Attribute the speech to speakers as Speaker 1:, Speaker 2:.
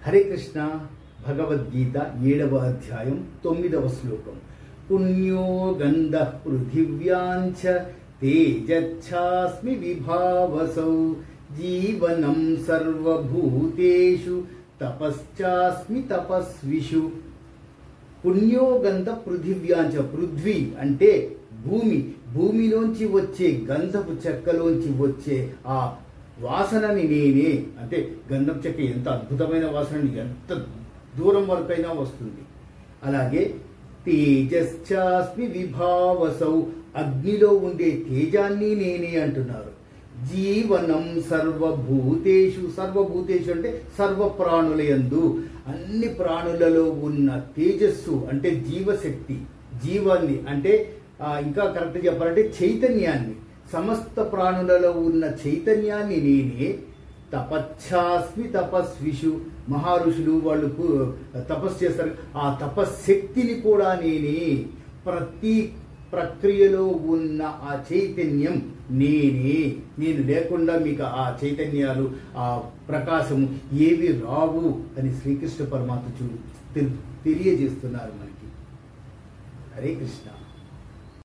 Speaker 1: హరే కృష్ణ. భగవద్గీత 7వ అధ్యాయం 9వ శ్లోకం. పుణ్యో గంధః పృథివ్యాంచ తేజచ్ఛాస్మి విభావసౌ జీవనం సర్వభూతేషు తపశ్చాస్మి తపస్విషు. పుణ్యో గంధ పృథివ్యాంచ. పృథ్వీ అంటే భూమి, భూమిలోంచి వచ్చే గంధపు చెక్కలోంచి వచ్చే ఆ వాసనని నేనే. అంటే గంధపు చెక్క ఎంత అద్భుతమైన వాసనని ఎంత దూరం వరకైనా వస్తుంది. అలాగే తేజశ్చాస్మి విభావసౌ. అగ్నిలో ఉండే తేజాన్ని నేనే అంటున్నారు. జీవనం సర్వభూతేషు. సర్వభూతేషు అంటే సర్వ ప్రాణులయందు, అన్ని ప్రాణులలో ఉన్న తేజస్సు అంటే జీవశక్తి, జీవాన్ని అంటే ఇంకా కరెక్ట్ చెప్పాలంటే చైతన్యాన్ని, సమస్త ప్రాణులలో ఉన్న చైతన్యాన్ని నేనే. తపశ్చాస్మి తపస్విషు. మహారుషులు వాళ్ళు తపస్సు చేస్తారు, ఆ తపశ్శక్తిని కూడా నేనే. ప్రతి ప్రక్రియలో ఉన్న ఆ చైతన్యం నేనే. నేను లేకుండా మీకు ఆ చైతన్యాలు, ఆ ప్రకాశము ఏవి రావు అని శ్రీకృష్ణ పరమాత్మ తెలియజేస్తున్నారు మనకి. హరే కృష్ణ.